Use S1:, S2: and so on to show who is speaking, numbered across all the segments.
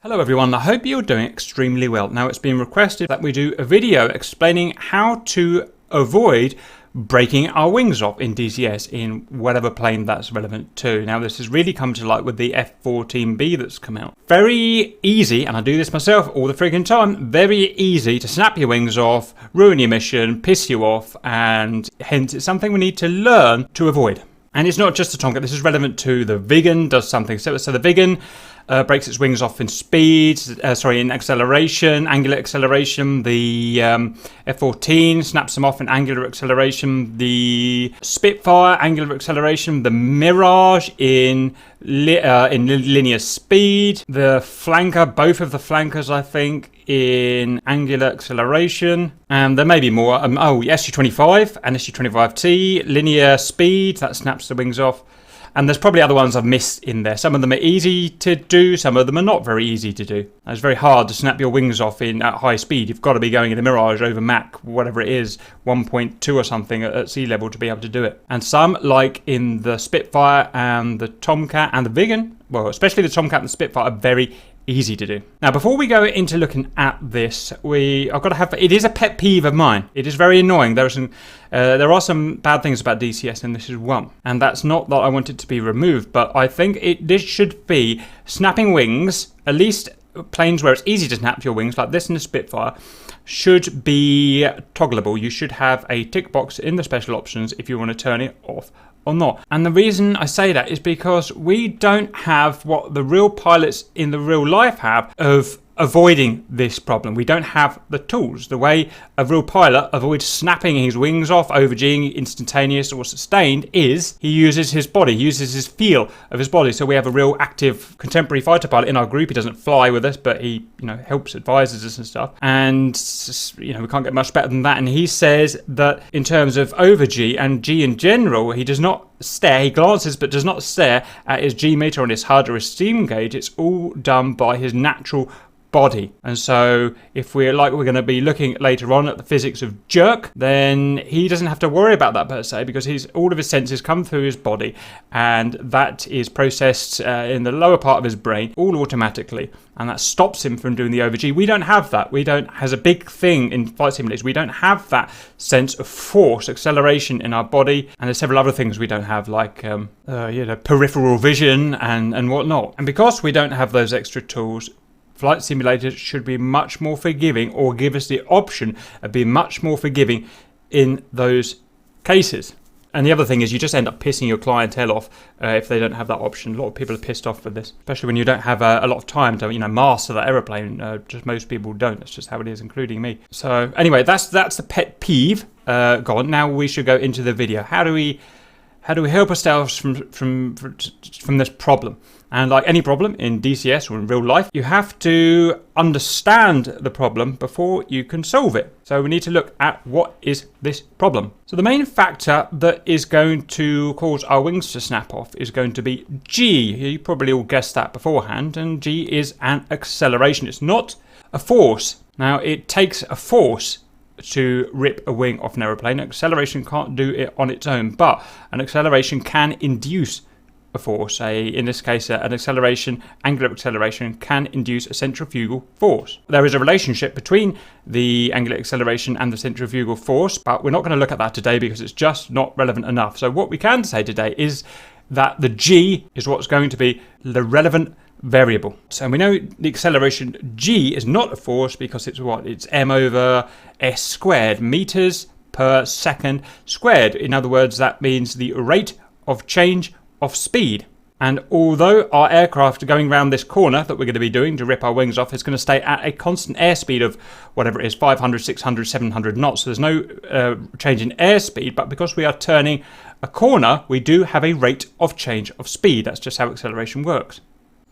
S1: Hello everyone, I hope you're doing extremely well. Now it's been requested that we do a video explaining how to avoid breaking our wings off in DCS in whatever plane that's relevant to. Now this has really come to light with the F-14B that's come out. Very easy, and I do this myself all the friggin' time, very easy to snap your wings off, ruin your mission, piss you off, and hence it's something we need to learn to avoid. And it's not just the Tomcat, this is relevant to the Viggen, does something. So the Viggen breaks its wings off in speed, in acceleration, angular acceleration. The F-14 snaps them off in angular acceleration. The Spitfire, angular acceleration. The Mirage in linear speed. The Flanker, both of the Flankers, I think, in angular acceleration. And there may be more. SU-25 and SU-25T, linear speed, that snaps the wings off. And there's probably other ones I've missed in there. Some of them are easy to do, some of them are not very easy to do. It's very hard to snap your wings off at high speed. You've got to be going in a Mirage over Mach, whatever it is, 1.2 or something at sea level to be able to do it. And some, like in the Spitfire and the Tomcat and the Viggen, well, especially the Tomcat and the Spitfire, are very easy to do. Now, before we go into looking at this, it is a pet peeve of mine. It is very annoying. There are some bad things about DCS, and this is one. And that's not that I want it to be removed, but I think this should be snapping wings, at least planes where it's easy to snap your wings, like this in the Spitfire, should be toggleable. You should have a tick box in the special options if you want to turn it off or not. And the reason I say that is because we don't have what the real pilots in the real life have of avoiding this problem. We don't have the tools. The way a real pilot avoids snapping his wings off, overg'ing, instantaneous or sustained, is he uses his body, he uses his feel of his body. So we have a real active contemporary fighter pilot in our group. He doesn't fly with us, but he helps, advises us and stuff. And we can't get much better than that. And he says that in terms of overg and G in general, he does not stare, he glances but does not stare at his G meter on his HUD or his steam gauge. It's all done by his natural body. And so if we're going to be looking later on at the physics of jerk, then he doesn't have to worry about that per se, because all of his senses come through his body, and that is processed in the lower part of his brain all automatically, and that stops him from doing the overg. We don't have that. Has a big thing in flight simulators. We don't have that sense of force, acceleration in our body, and there's several other things we don't have, like peripheral vision and whatnot. And because we don't have those extra tools, flight simulators should be much more forgiving, or give us the option of being much more forgiving in those cases. And the other thing is, you just end up pissing your clientele off if they don't have that option. A lot of people are pissed off with this, especially when you don't have a lot of time to master that aeroplane. Just most people don't. That's just how it is, including me. So anyway, that's the pet peeve gone. Now we should go into the video. How do we help ourselves from this problem? And like any problem in DCS or in real life, you have to understand the problem before you can solve it. So we need to look at what is this problem. So the main factor that is going to cause our wings to snap off is going to be G. You probably all guessed that beforehand, and G is an acceleration. It's not a force. Now, it takes a force to rip a wing off an aeroplane. Acceleration can't do it on its own, but an acceleration can induce a force. In this case, an acceleration, angular acceleration, can induce a centrifugal force. There is a relationship between the angular acceleration and the centrifugal force, but we're not going to look at that today because it's just not relevant enough. So what we can say today is that the G is what's going to be the relevant variable. So we know the acceleration G is not a force because it's what? It's m over s squared, meters per second squared. In other words, that means the rate of change of speed. And although our aircraft going around this corner that we're going to be doing to rip our wings off is going to stay at a constant airspeed of whatever it is, 500, 600, 700 knots. So there's no change in airspeed, but because we are turning a corner, we do have a rate of change of speed. That's just how acceleration works.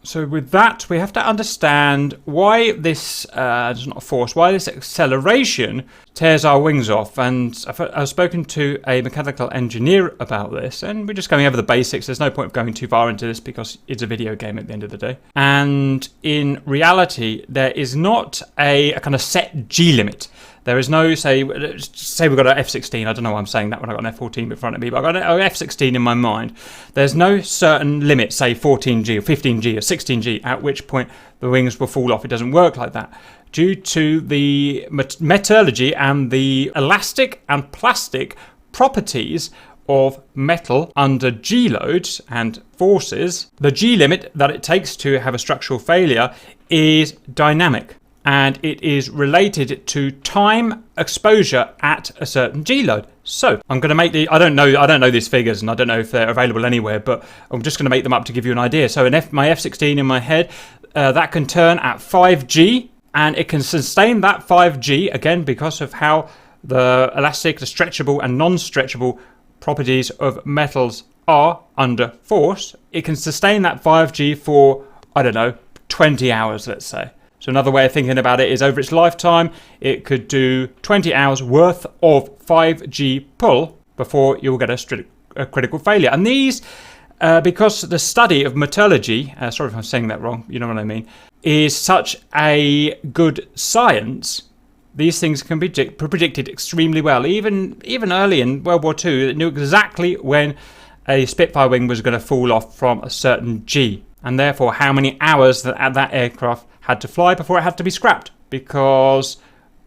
S1: So with that, we have to understand why this is not a force, why this acceleration tears our wings off. And I've spoken to a mechanical engineer about this, and we're just going over the basics. There's no point of going too far into this because it's a video game at the end of the day. And in reality, there is not a kind of set G limit. There is no, say we've got an F-16. I don't know why I'm saying that when I've got an F-14 in front of me, but I've got an F-16 in my mind. There's no certain limit, say 14G or 15G or 16G, at which point the wings will fall off. It doesn't work like that. Due to the metallurgy and the elastic and plastic properties of metal under G loads and forces, the G limit that it takes to have a structural failure is dynamic, and it is related to time exposure at a certain G load. So I'm going to make I don't know these figures, and I don't know if they're available anywhere, but I'm just going to make them up to give you an idea. So my F-16 in my head, that can turn at 5G, and it can sustain that 5G again because of how the elastic, the stretchable and non-stretchable properties of metals are under force. It can sustain that 5G for, I don't know, 20 hours, let's say. So another way of thinking about it is over its lifetime, it could do 20 hours worth of 5G pull before you'll get a critical failure. And these, because the study of metallurgy, sorry if I'm saying that wrong, you know what I mean, is such a good science, these things can be predicted extremely well. Even early in World War II, it knew exactly when a Spitfire wing was going to fall off from a certain G, and therefore how many hours that aircraft had to fly before it had to be scrapped because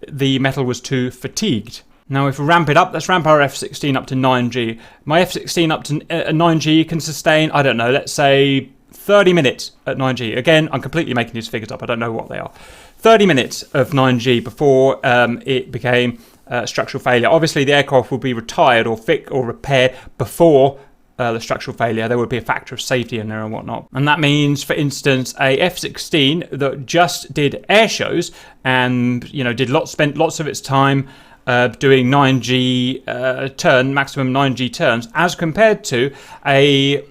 S1: the metal was too fatigued. Now if we ramp it up, let's ramp our F-16 up to 9G. My F-16 up to 9G can sustain, I don't know, let's say 30 minutes at 9G. Again, I'm completely making these figures up. I don't know what they are. 30 minutes of 9G before it became structural failure. Obviously, the aircraft would be retired or fixed or repaired before the structural failure. There would be a factor of safety in there and whatnot. And that means, for instance, a F-16 that just did air shows and spent lots of its time doing 9G maximum 9G turns, as compared to a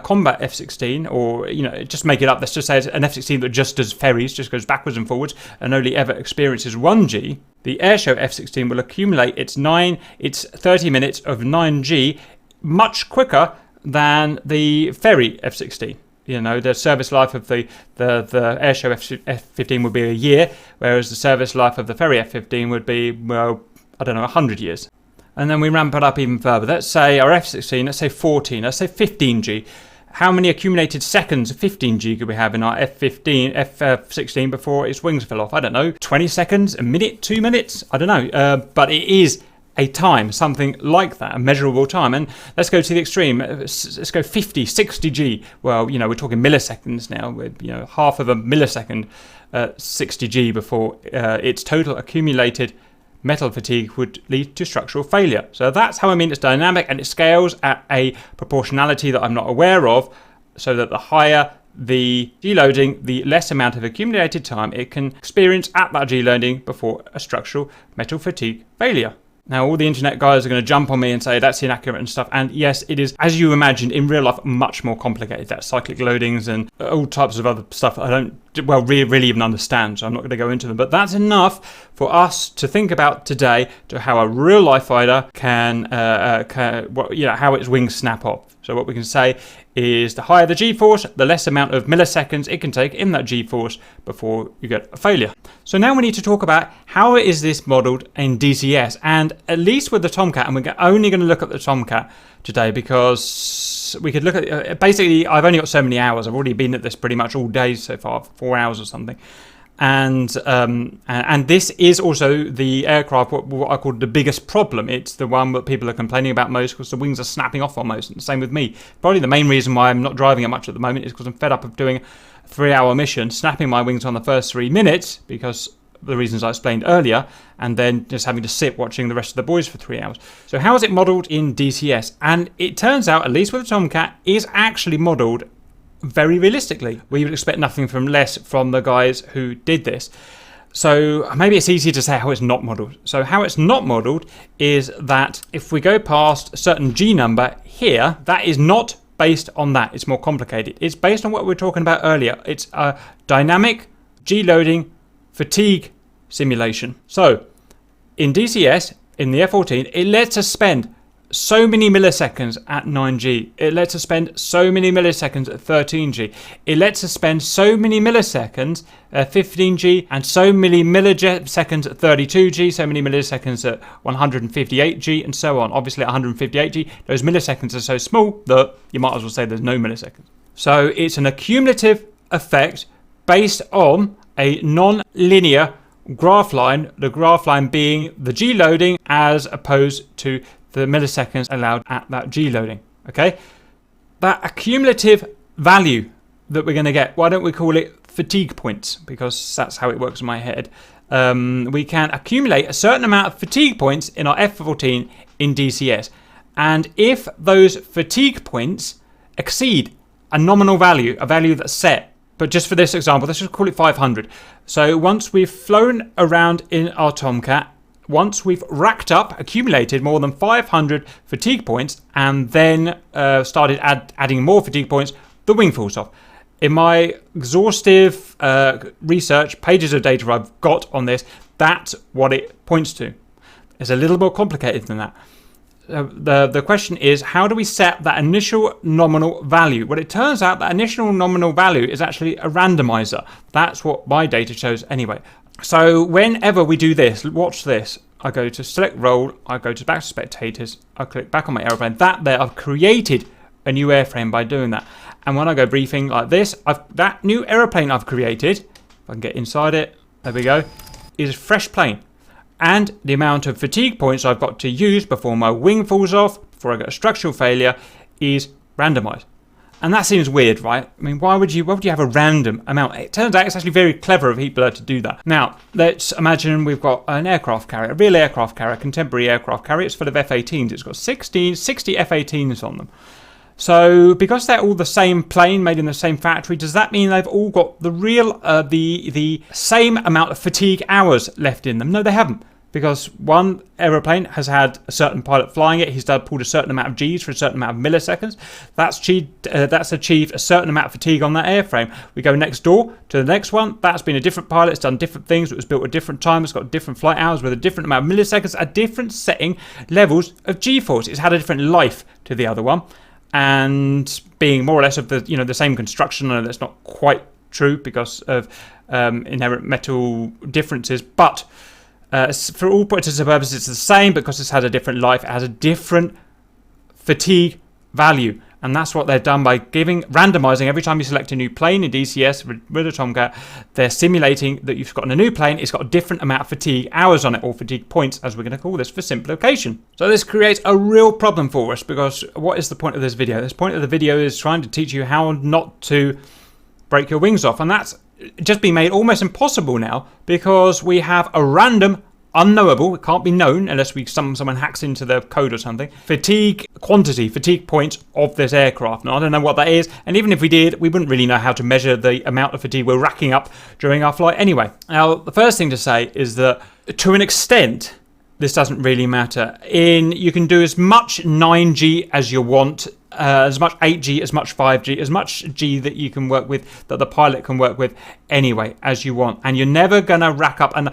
S1: combat F-16, or just make it up, let's just say it's an F-16 that just does ferries, just goes backwards and forwards and only ever experiences 1G. The airshow F-16 will accumulate its 30 minutes of 9G much quicker than the ferry F-16. The service life of the airshow F-15 would be a year, whereas the service life of the ferry F-15 would be, well, I don't know, 100 years. And then we ramp it up even further. Let's say our F-16, let's say 14, let's say 15G. How many accumulated seconds of 15G could we have in our F-16 before its wings fell off? I don't know, 20 seconds, a minute, 2 minutes? I don't know. But it is a time, something like that, a measurable time. And let's go to the extreme. Let's go 50, 60G. Well, we're talking milliseconds now. With half of a millisecond, 60G before its total accumulated metal fatigue would lead to structural failure. So that's how I mean it's dynamic, and it scales at a proportionality that I'm not aware of, so that the higher the G loading, the less amount of accumulated time it can experience at that G loading before a structural metal fatigue failure. Now, all the internet guys are going to jump on me and say that's inaccurate and stuff. And yes, it is, as you imagined, in real life, much more complicated. That's cyclic loadings and all types of other stuff I don't, really even understand. So I'm not going to go into them. But that's enough for us to think about today, to how a real life fighter can how its wings snap off. So what we can say is the higher the G-force, the less amount of milliseconds it can take in that G-force before you get a failure. So now we need to talk about how is this modelled in DCS, and at least with the Tomcat, and we're only going to look at the Tomcat today because we could look at, basically I've only got so many hours. I've already been at this pretty much all day so far, 4 hours or something. And this is also the aircraft, what I call the biggest problem. It's the one that people are complaining about most because the wings are snapping off almost. And the same with me. Probably the main reason why I'm not driving it much at the moment is because I'm fed up of doing a 3-hour mission, snapping my wings on the first 3 minutes because of the reasons I explained earlier, and then just having to sit watching the rest of the boys for 3 hours. So how is it modelled in DCS? And it turns out, at least with the Tomcat, is actually modelled very realistically. We would expect nothing less from the guys who did this. So maybe it's easy to say how it's not modelled. So how it's not modelled is that if we go past a certain G number here, that is not based on that. It's more complicated. It's based on what we were talking about earlier. It's a dynamic G loading fatigue simulation. So in DCS, in the F-14, it lets us spend so many milliseconds at 9G. It lets us spend so many milliseconds at 13G. It lets us spend so many milliseconds at 15G and so many milliseconds at 32G, so many milliseconds at 158G and so on. Obviously at 158G, those milliseconds are so small that you might as well say there's no milliseconds. So it's an accumulative effect based on a non-linear graph line, the graph line being the G loading as opposed to the milliseconds allowed at that G loading. Okay, that accumulative value that we're going to get, why don't we call it fatigue points, because that's how it works in my head. We can accumulate a certain amount of fatigue points in our F14 in DCS, and if those fatigue points exceed a nominal value, a value that's set, but just for this example, let's just call it 500. So once we've flown around in our Tomcat, once we've racked up, accumulated more than 500 fatigue points, and then started adding more fatigue points, the wing falls off. In my exhaustive research, pages of data I've got on this, that's what it points to. It's a little more complicated than that. The question is, how do we set that initial nominal value? Well, it turns out that initial nominal value is actually a randomizer. That's what my data shows anyway. So whenever we do this, watch this. I go to select role, I go to back to spectators, I click back on my aeroplane. That there, I've created a new airframe by doing that. And when I go briefing like this, that new aeroplane I've created, if I can get inside it, there we go, is a fresh plane. And the amount of fatigue points I've got to use before my wing falls off, before I get a structural failure, is randomized. And that seems weird, right? I mean, why would you have a random amount? It turns out it's actually very clever of people to do that. Now, let's imagine we've got an aircraft carrier, a real aircraft carrier, a contemporary aircraft carrier. It's full of F-18s. It's got 60 F-18s on them. So because they're all the same plane made in the same factory, does that mean they've all got the real, the same amount of fatigue hours left in them? No, they haven't. Because one aeroplane has had a certain pilot flying it, he's pulled a certain amount of Gs for a certain amount of milliseconds. That's achieved a certain amount of fatigue on that airframe. We go next door to the next one. That's been a different pilot. It's done different things. It was built at different time. It's got different flight hours with a different amount of milliseconds, at different setting levels of G-force. It's had a different life to the other one. And being more or less of the same construction, and that's not quite true because of inherent metal differences, but for all intents and purposes it's the same because it's had a different life. It has a different fatigue value, and that's what they've done by randomizing. Every time you select a new plane in DCS with a Tomcat, they're simulating that you've got a new plane. It's got a different amount of fatigue hours on it, or fatigue points as we're going to call this for simplification. So this creates a real problem for us, because what is the point of this video? This point of the video is trying to teach you how not to break your wings off, and that's just been made almost impossible now because we have a random, unknowable, it can't be known unless someone hacks into the code or something, fatigue points of this aircraft. Now, I don't know what that is, and even if we did, we wouldn't really know how to measure the amount of fatigue we're racking up during our flight anyway. Now, the first thing to say is that to an extent, this doesn't really matter. You can do as much 9G as you want, as much 8G, as much 5G, as much G that you can work with, that the pilot can work with anyway, as you want. And you're never going to rack up, and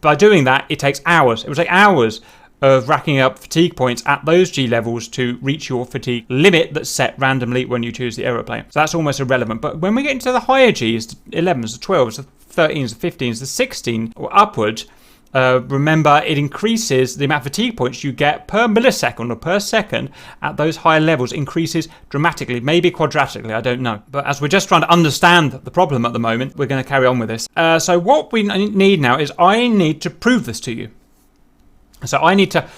S1: by doing that, it takes hours. It will take hours of racking up fatigue points at those G levels to reach your fatigue limit that's set randomly when you choose the aeroplane. So that's almost irrelevant. But when we get into the higher Gs, the 11s, the 12s, the 13s, the 15s, the 16 or upwards, remember, it increases the amount of fatigue points you get per millisecond or per second at those higher levels, increases dramatically, maybe quadratically, I don't know. But as we're just trying to understand the problem at the moment, we're going to carry on with this. So what we need now is I need to prove this to you. So I need to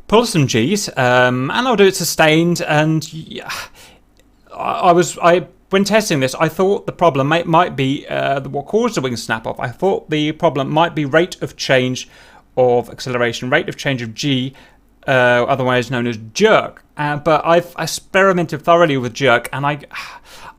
S1: pull some Gs, and I'll do it sustained. And when testing this, I thought the problem might be what caused the wing snap off. I thought the problem might be rate of change of acceleration, rate of change of G, otherwise known as jerk. But I've experimented thoroughly with jerk, and I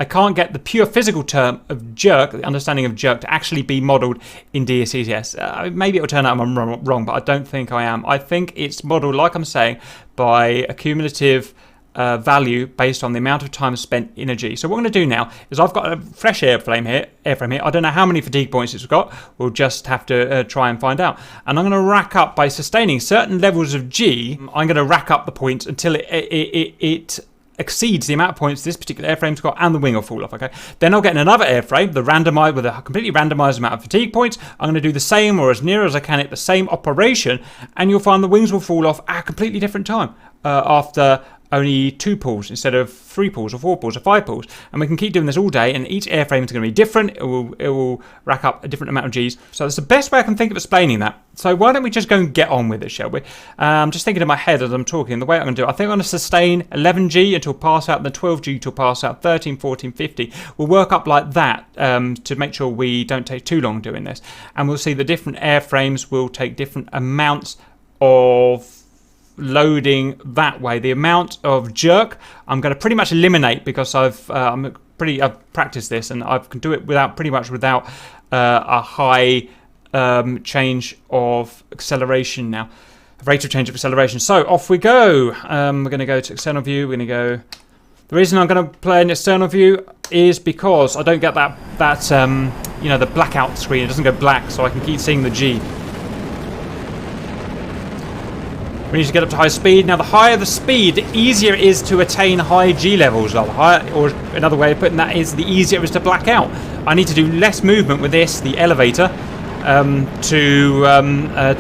S1: can't get the pure physical term of jerk, the understanding of jerk, to actually be modelled in DCS. Maybe it'll turn out I'm wrong, but I don't think I am. I think it's modelled, like I'm saying, by a cumulative value based on the amount of time spent in a G. So what I'm going to do now is I've got a fresh airframe here. I don't know how many fatigue points it's got. We'll just have to try and find out. And I'm going to rack up by sustaining certain levels of G. I'm going to rack up the points until it exceeds the amount of points this particular airframe's got, and the wing will fall off. Okay, then I'll get another airframe, the randomized, with a completely randomized amount of fatigue points. I'm going to do the same, or as near as I can, at the same operation, and you'll find the wings will fall off at a completely different time after only 2 pulls instead of 3 pulls or 4 pulls or 5 pulls. And we can keep doing this all day, and each airframe is going to be different. It will rack up a different amount of Gs. So that's the best way I can think of explaining that. So why don't we just go and get on with it, shall we? I'm just thinking in my head as I'm talking, the way I'm going to do it, I think I'm going to sustain 11G until pass out, and then 12G till pass out, 13, 14, 50. We'll work up like that to make sure we don't take too long doing this. And we'll see the different airframes will take different amounts of loading that way. The amount of jerk I'm going to pretty much eliminate, because I've practiced this, and I can do it without a high change of acceleration now, rate of change of acceleration. So off we go. We're going to go to external view. We're going to go. The reason I'm going to play an external view is because I don't get that the blackout screen. It doesn't go black, so I can keep seeing the G. We need to get up to high speed. Now, the higher the speed, the easier it is to attain high G levels. Or another way of putting that is, the easier it is to black out. I need to do less movement with this, the elevator, to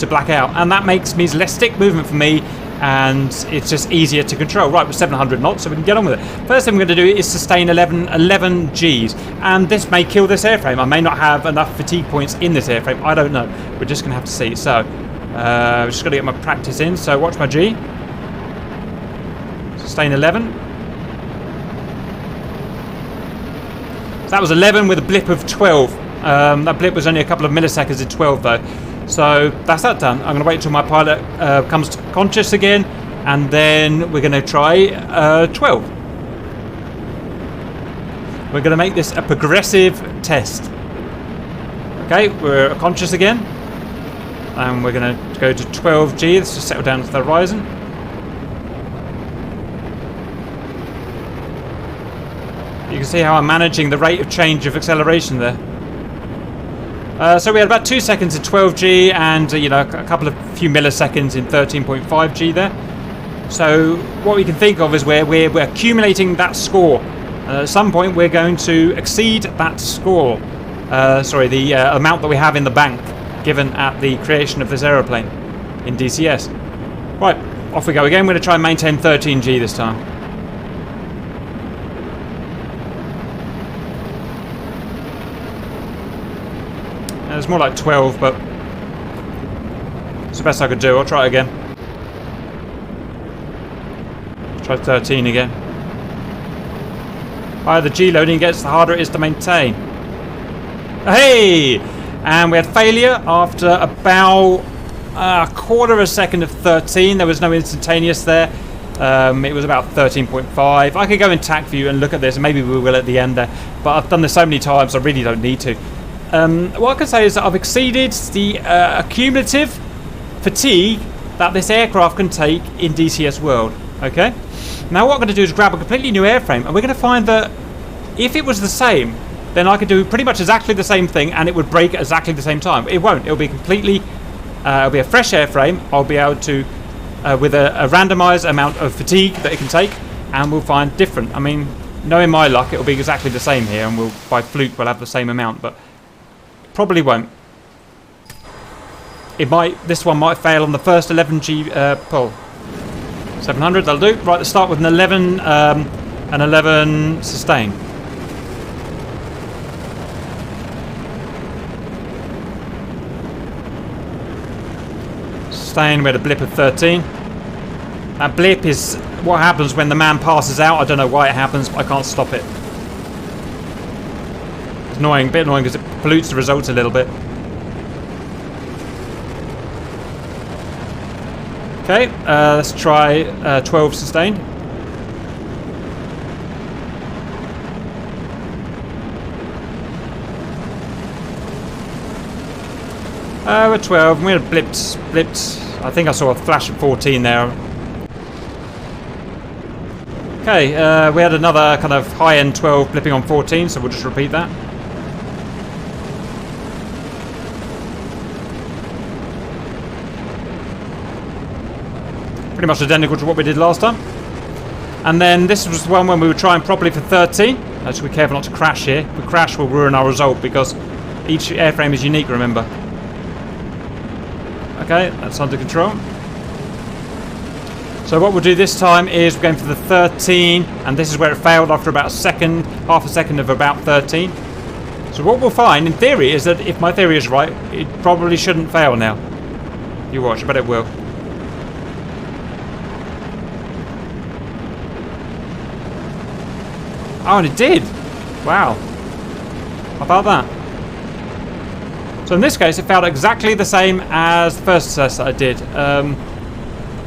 S1: black out, and that makes means less stick movement for me, and it's just easier to control. Right, we're 700 knots, so we can get on with it. First thing we're going to do is sustain 11 Gs, and this may kill this airframe. I may not have enough fatigue points in this airframe. I don't know. We're just going to have to see. So. I've just got to get my practice in. So watch my G. Sustain 11. So that was 11 with a blip of 12. That blip was only a couple of milliseconds in 12 though. So that's that done. I'm going to wait until my pilot comes to conscious again, and then we're going to try 12. We're going to make this a progressive test. Okay, we're conscious again. And we're going to go to 12G. Let's just settle down to the horizon. You can see how I'm managing the rate of change of acceleration there. So we had about 2 seconds at 12G, and a few milliseconds in 13.5G there. So what we can think of is we're accumulating that score. At some point we're going to exceed that score. The amount that we have in the bank, given at the creation of this aeroplane in DCS. Right, off we go again. We're going to try and maintain 13G this time. It's more like 12, but it's the best I could do. I'll try it again. Try 13 again. The higher the G loading gets, the harder it is to maintain. Hey! And we had failure after about a quarter of a second of 13. There was no instantaneous there. It was about 13.5. I could go in TAC view and look at this, and maybe we will at the end there. But I've done this so many times, I really don't need to. What I can say is that I've exceeded the cumulative fatigue that this aircraft can take in DCS World. Okay? Now what I'm going to do is grab a completely new airframe, and we're going to find that if it was the same, then I could do pretty much exactly the same thing, and it would break at exactly the same time. It won't. It'll be completely... it'll be a fresh airframe. I'll be able to... with a randomised amount of fatigue that it can take, and we'll find different. I mean, knowing my luck, it'll be exactly the same here, and by fluke we'll have the same amount, but probably won't. It might... This one might fail on the first 11G pull. 700, that'll do. Right, let's start with an 11 sustain. We had a blip of 13. That blip is what happens when the man passes out. I don't know why it happens, but I can't stop it. It's annoying, a bit annoying because it pollutes the results a little bit. Okay, let's try 12 sustained. We're 12, we had blipped. I think I saw a flash of 14 there. Okay, we had another kind of high-end 12 blipping on 14, so we'll just repeat that. Pretty much identical to what we did last time. And then this was the one when we were trying properly for 13. Let's be careful not to crash here. If we crash, we'll ruin our result because each airframe is unique, remember. Okay, that's under control. So what we'll do this time is we're going for the 13, and this is where it failed after about a second, half a second of about 13. So what we'll find, in theory, is that if my theory is right, it probably shouldn't fail now. You watch, I bet it will. Oh, and it did! Wow. How about that? So in this case, it failed exactly the same as the first test that I did.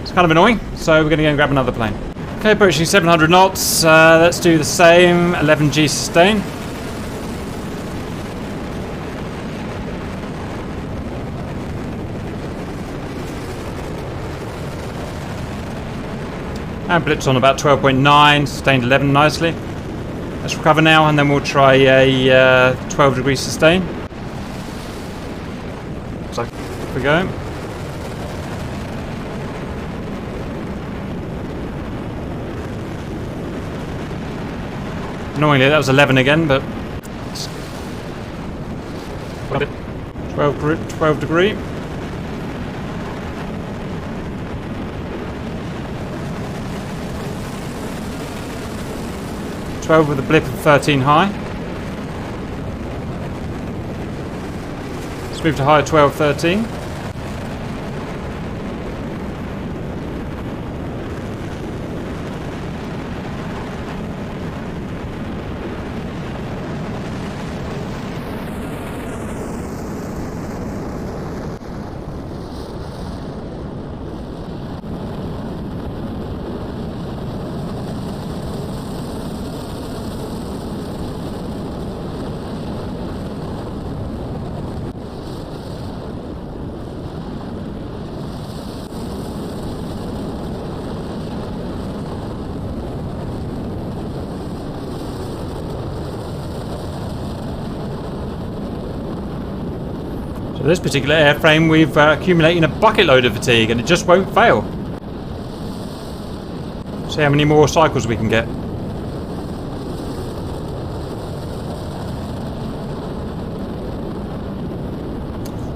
S1: It's kind of annoying, so we're going to go and grab another plane. Okay, approaching 700 knots. Let's do the same. 11G sustain. And blips on about 12.9, sustained 11 nicely. Let's recover now, and then we'll try a 12 degree sustain. So, off we go. Annoyingly, that was 11 again, but 12 degree. With a blip of 13 high. Let's move to high 12, 13. So this particular airframe, we've accumulating a bucket load of fatigue, and it just won't fail. See how many more cycles we can get.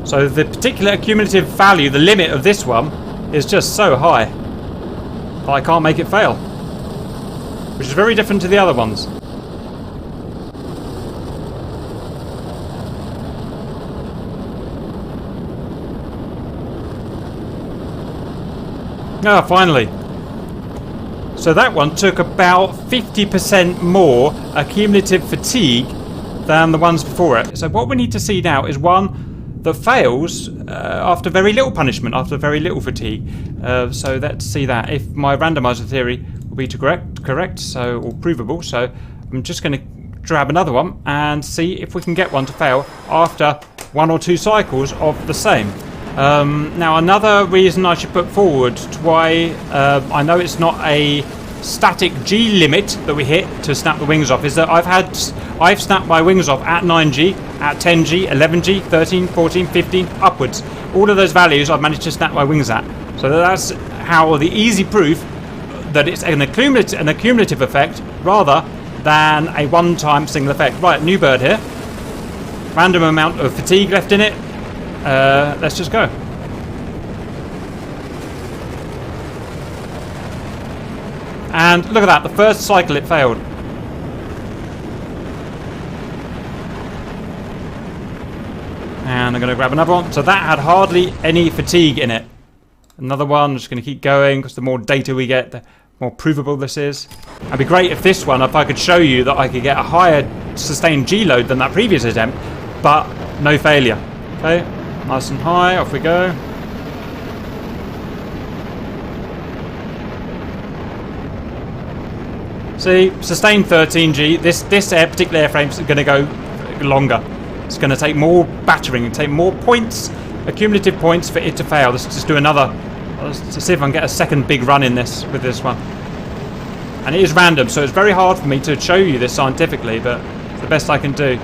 S1: So the particular cumulative value, the limit of this one, is just so high that I can't make it fail, which is very different to the other ones. Ah, finally. So that one took about 50% more cumulative fatigue than the ones before it. So what we need to see now is one that fails after very little punishment, after very little fatigue. So let's see that. If my randomizer theory will be correct, so or provable. So I'm just going to grab another one and see if we can get one to fail after 1 or 2 cycles of the same. Now another reason I should put forward to why I know it's not a static G limit that we hit to snap the wings off is that I've snapped my wings off at 9G, at 10G, 11G, 13, 14, 15, upwards. All of those values I've managed to snap my wings at. So that's how the easy proof that it's an accumulative effect rather than a one-time single effect. Right, new bird here. Random amount of fatigue left in it. Let's just go. And look at that, the first cycle it failed. And I'm going to grab another one. So that had hardly any fatigue in it. Another one, I'm just going to keep going because the more data we get, the more provable this is. It'd be great if this one, if I could show you that I could get a higher sustained G load than that previous attempt, but no failure. Okay. Nice and high, off we go. See, sustained 13G. This particular airframe is going to go longer. It's going to take more battering and take more points, accumulative points for it to fail. Let's just do another. Let's see if I can get a second big run in this with this one. And it is random, so it's very hard for me to show you this scientifically, but it's the best I can do.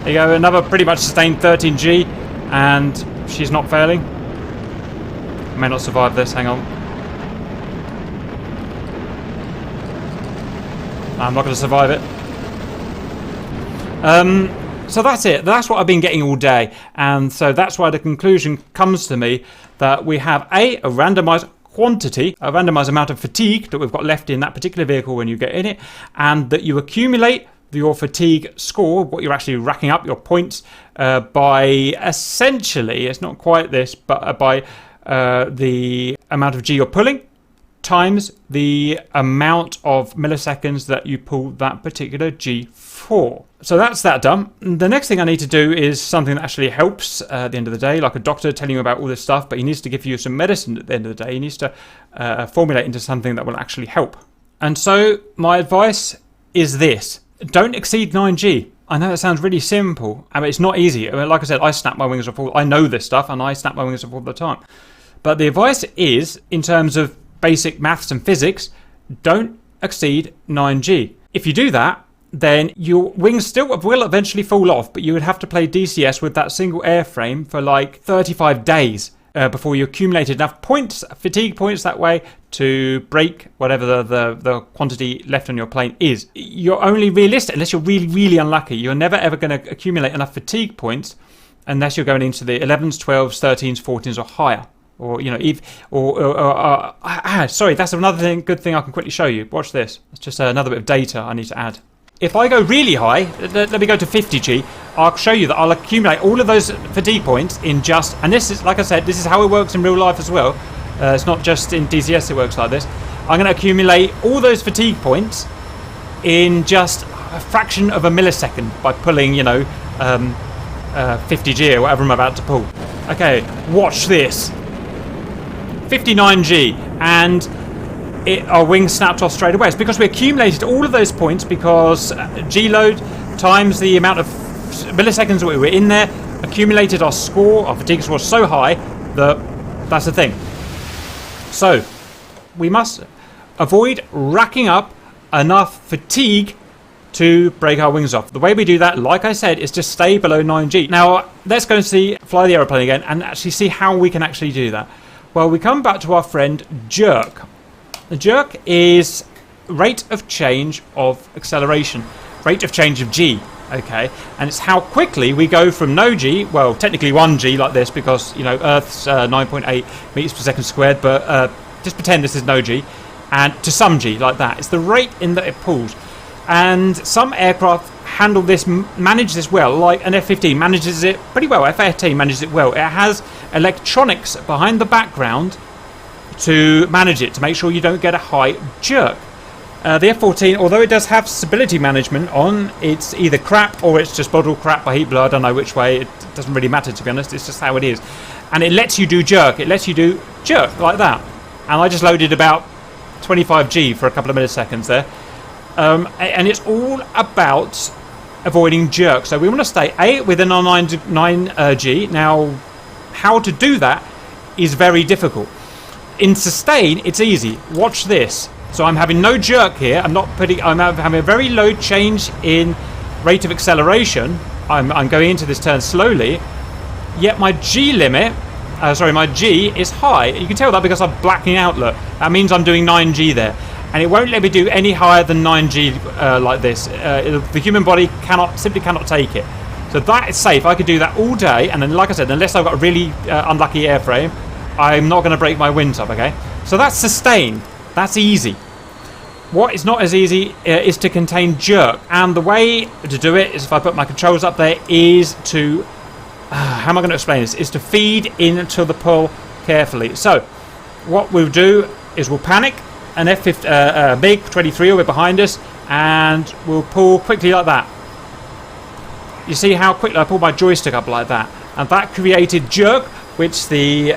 S1: There you go, another pretty much sustained 13G, and she's not failing. I may not survive this, hang on. I'm not going to survive it. So that's it. That's what I've been getting all day. And so that's why the conclusion comes to me that we have a randomized quantity, a randomized amount of fatigue that we've got left in that particular vehicle when you get in it, and that you accumulate your fatigue score, what you're actually racking up, your points, by essentially, it's not quite this, but by the amount of G you're pulling times the amount of milliseconds that you pull that particular G for. So that's that done. The next thing I need to do is something that actually helps at the end of the day, like a doctor telling you about all this stuff, but he needs to give you some medicine at the end of the day. He needs to formulate into something that will actually help. And so my advice is this. Don't exceed 9G. I know that sounds really simple. I mean, it's not easy. I mean, like I said, I snap my wings off I know this stuff, and I snap my wings off all the time. But the advice is, in terms of basic maths and physics, don't exceed 9G. If you do that, then your wings still will eventually fall off, but you would have to play DCS with that single airframe for like 35 days before you accumulated enough points, fatigue points that way, to break whatever the quantity left on your plane is. You're only realistic, unless you're really, really unlucky, you're never ever going to accumulate enough fatigue points unless you're going into the 11s, 12s, 13s, 14s or higher. Or, you know, sorry, that's another good thing I can quickly show you. Watch this. It's just another bit of data I need to add. If I go really high, let me go to 50G, I'll show you that I'll accumulate all of those fatigue points in just, and this is, like I said, this is how it works in real life as well. It's not just in DCS it works like this. I'm going to accumulate all those fatigue points in just a fraction of a millisecond by pulling, you know, 50G or whatever I'm about to pull. Okay, watch this. 59G, and our wings snapped off straight away. It's because we accumulated all of those points, because G load times the amount of milliseconds that we were in there accumulated our score, our fatigue score so high that that's the thing. So we must avoid racking up enough fatigue to break our wings off. The way we do that, like I said, is to stay below 9G. Now let's go and fly the aeroplane again and actually see how we can actually do that. Well, we come back to our friend jerk. The jerk is rate of change of acceleration, rate of change of G, okay? And it's how quickly we go from no G, well, technically 1G like this, because, you know, Earth's 9.8 meters per second squared, but just pretend this is no G, and to some G like that. It's the rate in that it pulls. And some aircraft handle this, manage this well, like an F-15 manages it pretty well. F-18 manages it well. It has electronics behind the background to manage it, to make sure you don't get a high jerk. The F-14, although it does have stability management on, it's either crap or it's just bottled crap by heat blow. I don't know which way. It doesn't really matter, to be honest. It's just how it is. And it lets you do jerk. It lets you do jerk like that. And I just loaded about 25G for a couple of milliseconds there. And it's all about avoiding jerk. So we want to stay within our 9G. Now, how to do that is very difficult. In sustain, it's easy. Watch this. So I'm having no jerk here. I'm having a very low change in rate of acceleration. I'm going into this turn slowly. Yet my G limit, my G is high. You can tell that because I'm blacking out. Look, that means I'm doing 9G there. And it won't let me do any higher than 9G like this. The human body simply cannot take it. So that is safe. I could do that all day, and then, like I said, unless I've got a really unlucky airframe, I'm not going to break my wings up, okay? So that's sustain. That's easy. What is not as easy is to contain jerk. And the way to do it is, if I put my controls up there, is to... how am I going to explain this? Is to feed into the pull carefully. So what we'll do is we'll panic. An MiG-23 will be behind us, and we'll pull quickly like that. You see how quickly I pulled my joystick up like that, and that created jerk, which the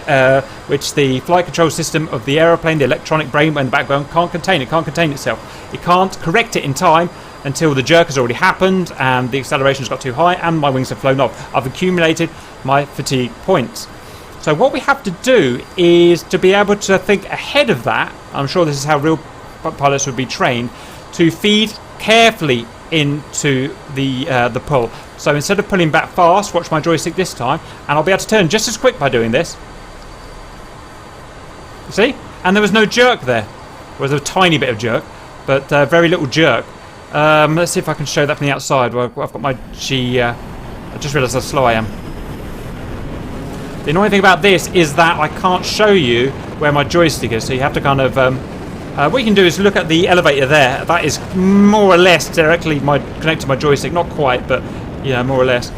S1: flight control system of the aeroplane, the electronic brain in the background, can't contain. It can't contain itself. It can't correct it in time until the jerk has already happened and the acceleration's got too high and my wings have flown off. I've accumulated my fatigue points. So what we have to do is to be able to think ahead of that. I'm sure this is how real pilots would be trained, to feed carefully into the pull. So instead of pulling back fast, watch my joystick this time, and I'll be able to turn just as quick by doing this. You see? And there was no jerk there. There was a tiny bit of jerk, but very little jerk. Let's see if I can show that from the outside. Well, I've got my G... I just realised how slow I am. The annoying thing about this is that I can't show you where my joystick is, so you have to kind of... what you can do is look at the elevator there. That is more or less directly connected to my joystick. Not quite, but yeah, more or less.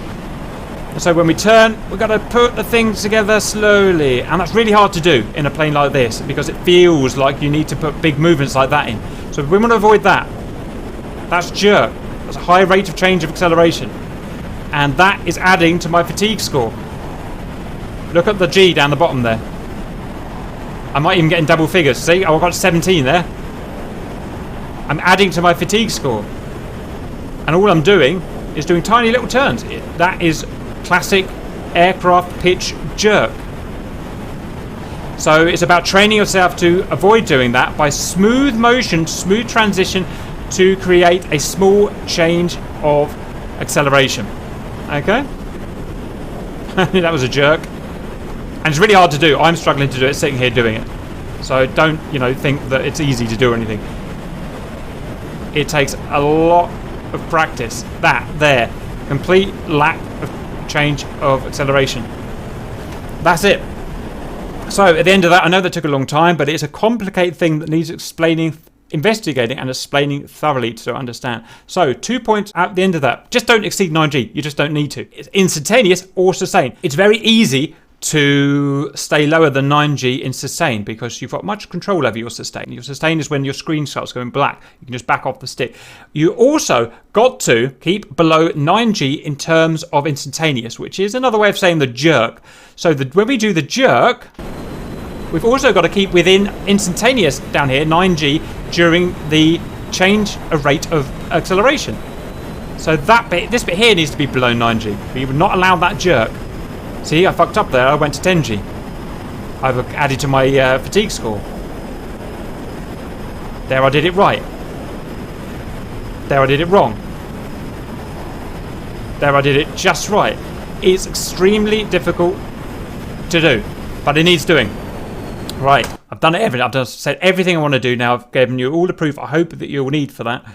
S1: So when we turn, we've got to put the things together slowly. And that's really hard to do in a plane like this, because it feels like you need to put big movements like that in. So we want to avoid that. That's jerk. That's a high rate of change of acceleration. And that is adding to my fatigue score. Look at the G down the bottom there. I might even get in double figures. See, I've got 17 there. I'm adding to my fatigue score. And all I'm doing is doing tiny little turns. That is classic aircraft pitch jerk. So it's about training yourself to avoid doing that by smooth motion, smooth transition to create a small change of acceleration. Okay? That was a jerk. And it's really hard to do. I'm struggling to do it sitting here doing it. So don't, think that it's easy to do or anything. It takes a lot of practice. That there. Complete lack of change of acceleration. That's it. So at the end of that, I know that took a long time, but it's a complicated thing that needs investigating and explaining thoroughly to understand. So 2 points at the end of that. Just don't exceed 9G. You just don't need to. It's instantaneous or sustained. It's very easy to stay lower than 9G in sustain because you've got much control over your sustain. Your sustain is when your screen starts going black. You can just back off the stick. You also got to keep below 9G in terms of instantaneous, which is another way of saying the jerk. So when we do the jerk, we've also got to keep within instantaneous down here, 9G, during the change of rate of acceleration. So this bit here needs to be below 9G. We would not allow that jerk. See, I fucked up there. I went to 10G. I've added to my fatigue score. There I did it right. There I did it wrong. There I did it just right. It's extremely difficult to do, but it needs doing. Right, I've done everything. I've just said everything I want to do now. I've given you all the proof I hope that you'll need for that.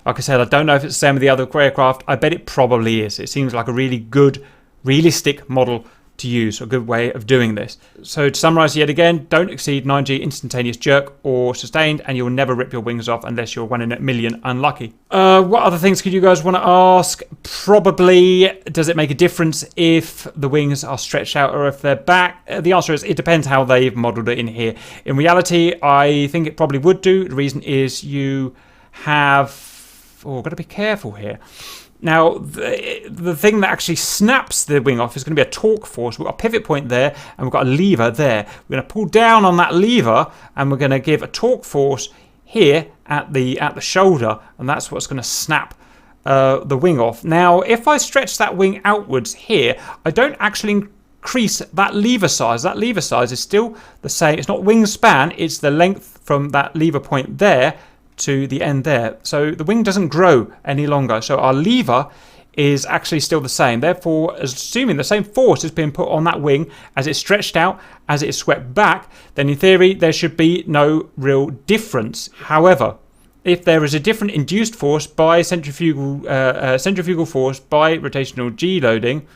S1: Like I said, I don't know if it's the same with the other aircraft. I bet it probably is. It seems like a really good, realistic model to use, a good way of doing this. So to summarize yet again, don't exceed 9G instantaneous jerk or sustained, and you'll never rip your wings off unless you're 1 in a million unlucky. What other things could you guys want to ask? Probably, does it make a difference if the wings are stretched out or if they're back? The answer is it depends how they've modeled it in here. In reality, I think it probably would do. The reason is you have... got to be careful here. Now, the thing that actually snaps the wing off is going to be a torque force. We've got a pivot point there, and we've got a lever there. We're going to pull down on that lever, and we're going to give a torque force here at the shoulder, and that's what's going to snap the wing off. Now, if I stretch that wing outwards here, I don't actually increase that lever size. That lever size is still the same. It's not wingspan, it's the length from that lever point there to the end there. So the wing doesn't grow any longer. So our lever is actually still the same. Therefore, assuming the same force is being put on that wing as it's stretched out, as it's swept back, then in theory there should be no real difference. However, if there is a different induced force by centrifugal force by rotational G loading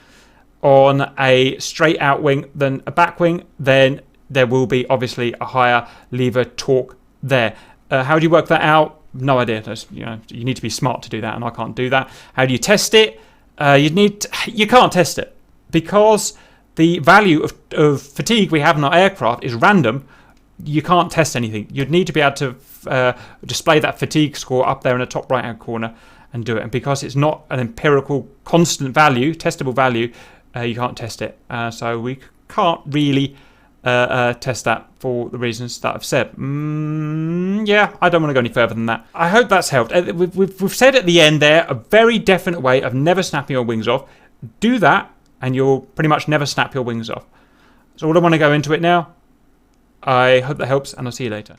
S1: on a straight out wing than a back wing, then there will be obviously a higher lever torque there. How do you work that out? No idea. You need to be smart to do that, and I can't do that. How do you test it? You can't test it because the value of fatigue we have in our aircraft is random. You can't test anything. You'd need to be able to display that fatigue score up there in the top right hand corner and do it. And because it's not an empirical constant value, testable value, you can't test it. So we can't really test that for the reasons that I've said. Yeah, I don't want to go any further than that. I hope that's helped. We've said at the end there a very definite way of never snapping your wings off. Do that and you'll pretty much never snap your wings off. So I don't want to go into it now. I hope that helps, and I'll see you later.